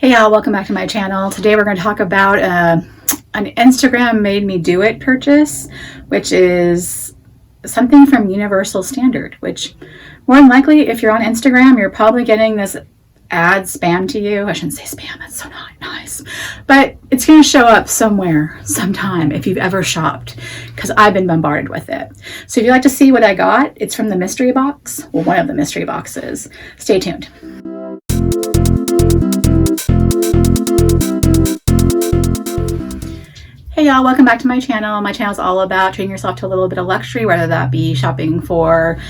Hey y'all, welcome back to my channel. Today we're going to talk about an Instagram made me do it purchase, which is something from Universal Standard, which more than likely if you're on Instagram, you're probably getting this ad spam to you. I shouldn't say spam, that's so not nice, but it's going to show up somewhere, sometime if you've ever shopped, because I've been bombarded with it. So if you'd like to see what I got, it's from the mystery box, well, one of the mystery boxes. Stay tuned. Hey y'all, welcome back to my channel. My channel is all about treating yourself to a little bit of luxury, whether that be shopping for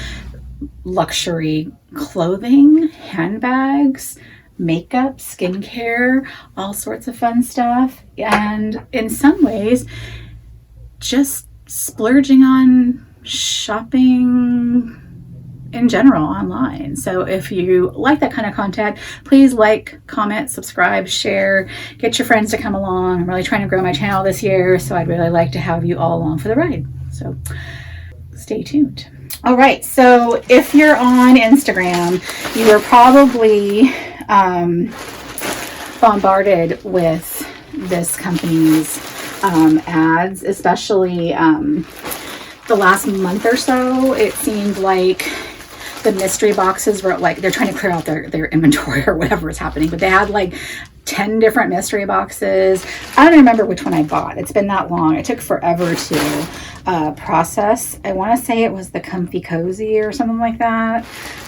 luxury clothing, handbags, makeup, skincare, all sorts of fun stuff. And in some ways, just splurging on shopping in general online. So if you like that kind of content, please like, comment, subscribe, share, get your friends to come along. I'm really trying to grow my channel this year, so I'd really like to have you all along for the ride. So stay tuned. All right, so if you're on Instagram, you are probably bombarded with this company's ads, especially the last month or so. It seemed like the mystery boxes were like, they're trying to clear out their inventory or whatever is happening, but they had like 10 different mystery boxes. I don't remember which one I bought. It's been that long. It took forever to process. I want to say it was the Comfy Cozy or something like that,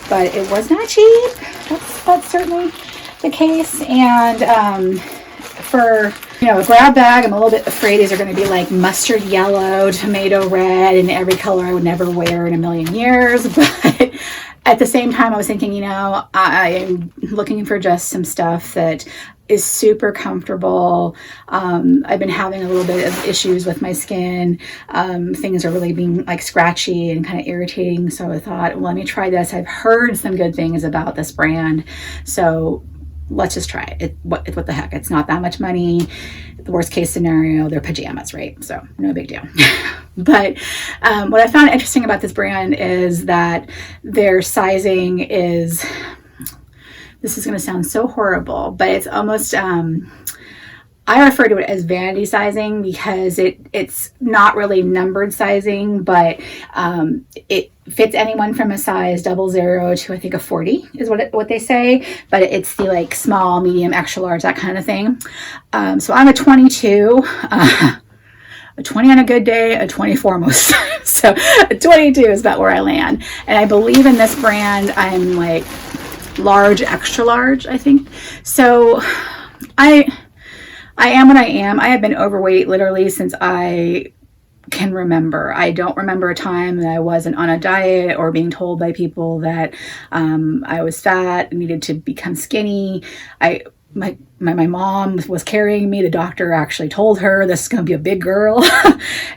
but it was not cheap. That's certainly the case. And for a grab bag, I'm a little bit afraid these are going to be like mustard yellow, tomato red, and every color I would never wear in a million years. But at the same time, I was thinking, I am looking for just some stuff that is super comfortable. I've been having a little bit of issues with my skin. Things are really being like scratchy and kind of irritating. So I thought, well, let me try this. I've heard some good things about this brand. So let's just try it. What the heck? It's not that much money. The worst case scenario, they're pajamas, right? So no big deal. But what I found interesting about this brand is that their sizing is, this is going to sound so horrible, but it's almost, I refer to it as vanity sizing because it's not really numbered sizing, but it fits anyone from a size 00 to I think a 40 is what they say, but it's the like small, medium, extra large, that kind of thing. So I'm a 22, a 20 on a good day, a 24 most times. So a 22 is about where I land. And I believe in this brand, I'm like large, extra large, I think. So I am what I am. I have been overweight literally since I can remember. I don't remember a time that I wasn't on a diet or being told by people that I was fat and needed to become skinny. My mom was carrying me. The doctor actually told her this is going to be a big girl,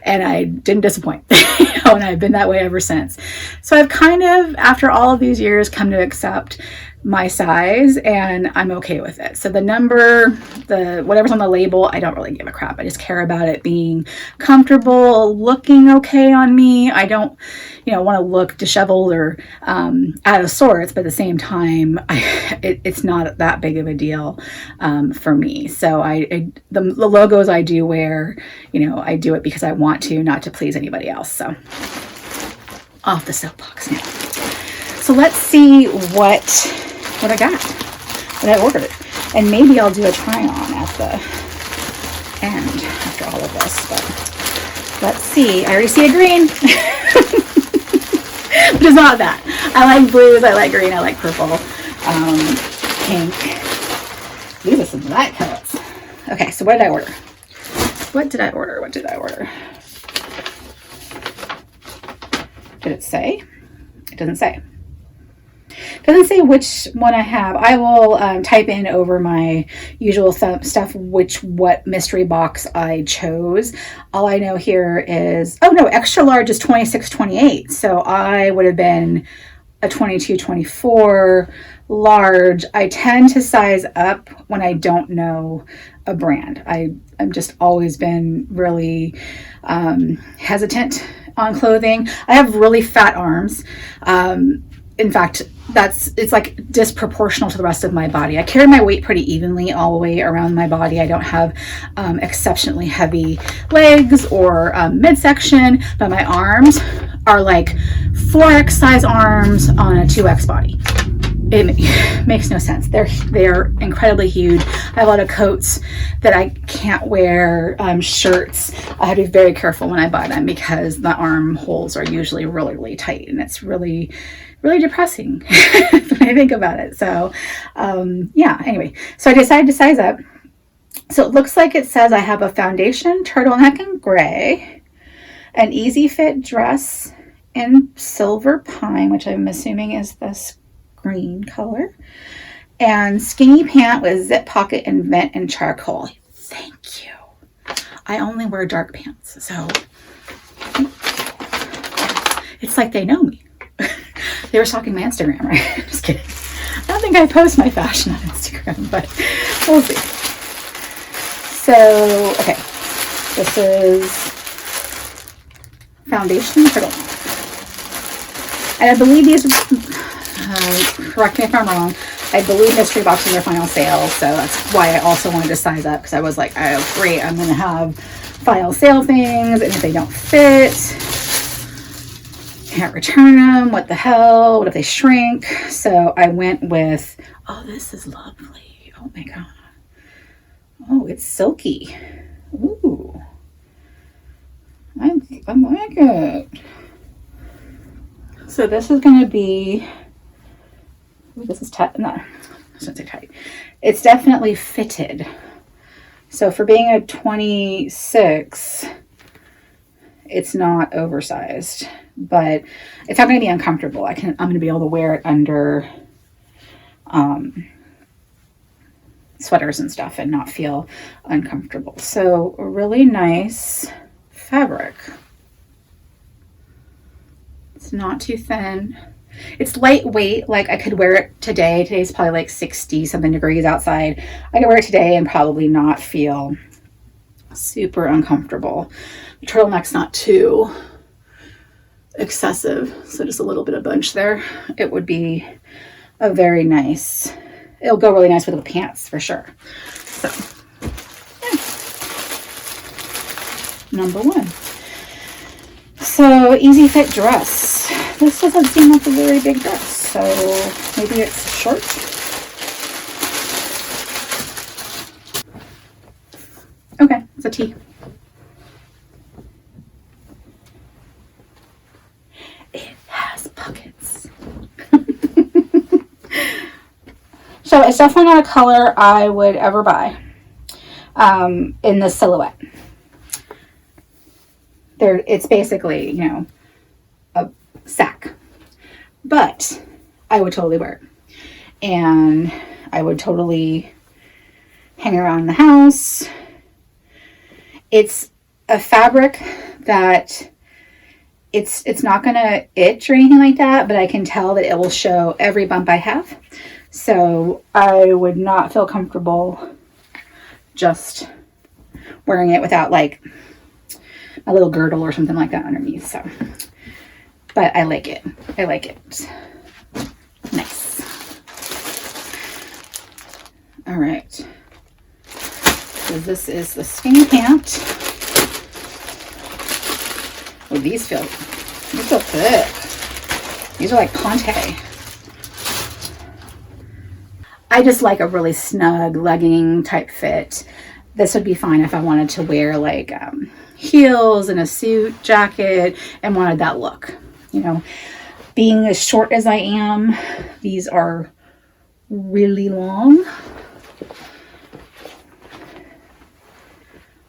and I didn't disappoint. And I've been that way ever since. So I've kind of, after all of these years, come to accept my size, and I'm okay with it. So the number, whatever's on the label, I don't really give a crap. I just care about it being comfortable, looking okay on me. I don't, want to look disheveled or out of sorts, but at the same time, it's not that big of a deal for me. So the logos I do wear, I do it because I want to, not to please anybody else. So off the soapbox now. So let's see what I got, what I ordered. And maybe I'll do a try on at the end after all of this, but let's see. I already see a green, but it's not that. I like blues, I like green, I like purple, pink. These are some light colors. Okay, so what did I order? What did I order? Did it say? It doesn't say. Doesn't say which one I have. I will type in over my usual stuff what mystery box I chose. All I know here is, oh no, extra large is 26-28. So I would have been a 22-24 large. I tend to size up when I don't know a brand. I'm just always been really hesitant on clothing. I have really fat arms. in fact, it's like disproportional to the rest of my body. I carry my weight pretty evenly all the way around my body. I don't have exceptionally heavy legs or midsection, but my arms are like 4x size arms on a 2x body. It makes no sense. They're incredibly huge. I have a lot of coats that I can't wear, shirts. I have to be very careful when I buy them because the armholes are usually really, really tight, and it's really, really depressing when I think about it. So, yeah, anyway, so I decided to size up. So it looks like it says I have a foundation, turtleneck in gray, an easy fit dress in silver pine, which I'm assuming is this green color, and skinny pant with zip pocket and vent and charcoal. Thank you. I only wear dark pants, so it's like they know me. They were stalking my Instagram, right? Just kidding. I don't think I post my fashion on Instagram, but we'll see. So, okay, this is foundation turtleneck, and I believe these. Correct me if I'm wrong. I believe mystery boxes are final sale, so that's why I also wanted to size up, because I was like, oh great, I'm gonna have final sale things, and if they don't fit, can't return them. What the hell? What if they shrink? So I went with, oh, this is lovely. Oh my god. Oh, it's silky. Ooh, I like it. So this is gonna be. This is tight. No, I shouldn't say tight. It's definitely fitted. So for being a 26, it's not oversized, but it's not going to be uncomfortable. I'm going to be able to wear it under sweaters and stuff and not feel uncomfortable. So a really nice fabric. It's not too thin. It's lightweight. Like I could wear it today. Today's probably like 60 something degrees outside. I could wear it today and probably not feel super uncomfortable. The turtleneck's not too excessive, so just a little bit of bunch there. It would be a very nice, it'll go really nice with the pants for sure. So, yeah. Number one. So, easy fit dress. This doesn't seem like a very big dress, so maybe it's short. Okay, it's a tee. It has pockets. So it's definitely not a color I would ever buy in the silhouette. It's basically, you know, a sack, but I would totally wear it, and I would totally hang around the house. It's a fabric that it's not gonna itch or anything like that, but I can tell that it will show every bump I have, so I would not feel comfortable just wearing it without like a little girdle or something like that underneath. So, but I like it. I like it. Nice. All right. So this is the skinny pant. Oh, these feel thick. These are like Ponte. I just like a really snug legging type fit. This would be fine if I wanted to wear like heels and a suit jacket and wanted that look. You know, being as short as I am, these are really long.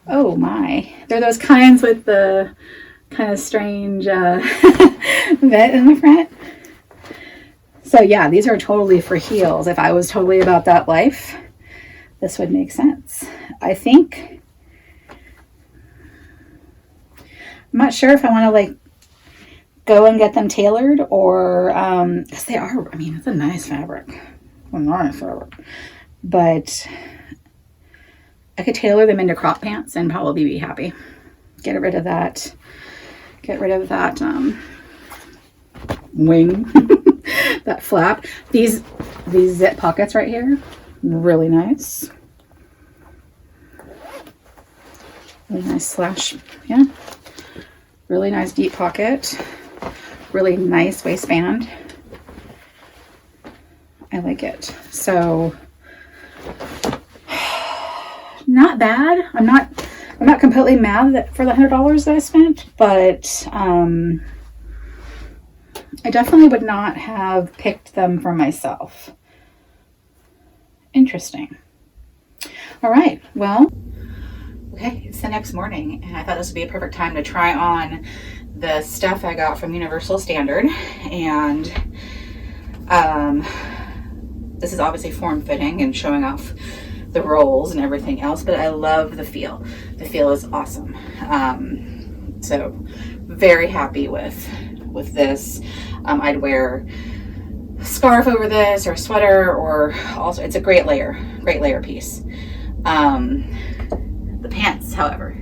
Oh my, they're those kinds with the kind of strange vet in the front. So yeah, these are totally for heels. If I was totally about that life, this would make sense. I think, I'm not sure if I want to like go and get them tailored or, because they are, I mean, it's a nice fabric. It's a nice fabric. But I could tailor them into crop pants and probably be happy. Get rid of that wing. that flap. These zip pockets right here, really nice. Really nice slash, yeah. Really nice deep pocket. Really nice waistband. I like it. So not bad. I'm not completely mad for the $100 that I spent, but I definitely would not have picked them for myself. Interesting. All right, well, okay, it's the next morning, and I thought this would be a perfect time to try on the stuff I got from Universal Standard. And this is obviously form-fitting and showing off the rolls and everything else, but I love the feel. The feel is awesome. So very happy with this. I'd wear a scarf over this, or a sweater, or also it's a great layer piece. The pants, however,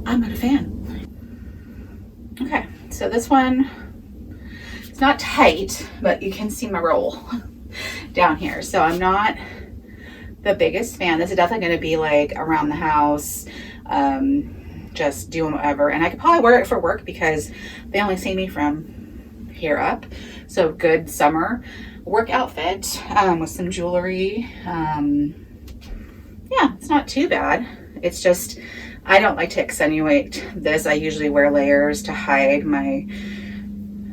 I'm not a fan. Okay, so this one, it's not tight, but you can see my roll down here. So I'm not the biggest fan. This is definitely going to be like around the house, just doing whatever. And I could probably wear it for work because they only see me from here up. So good summer work outfit with some jewelry. Yeah, it's not too bad. It's just, I don't like to accentuate this. I usually wear layers to hide my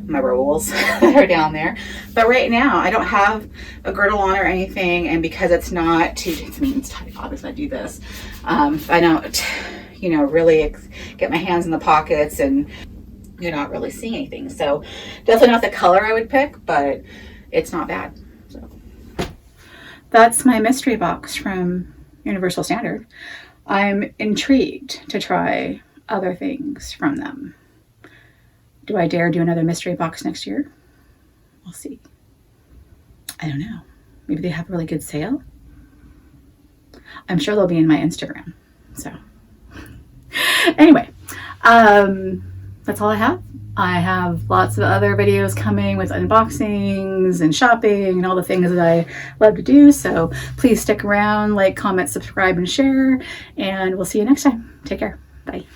rolls that are down there. But right now, I don't have a girdle on or anything, and because it's not too, I mean, it's tight, obviously I do this. I don't, really get my hands in the pockets, and you're not really seeing anything. So definitely not the color I would pick, but it's not bad. So that's my mystery box from Universal Standard. I'm intrigued to try other things from them. Do I dare do another mystery box next year? We'll see. I don't know. Maybe they have a really good sale. I'm sure they'll be in my Instagram. So anyway, that's all I have. I have lots of other videos coming with unboxings and shopping and all the things that I love to do. So please stick around, like, comment, subscribe, and share, and we'll see you next time. Take care. Bye.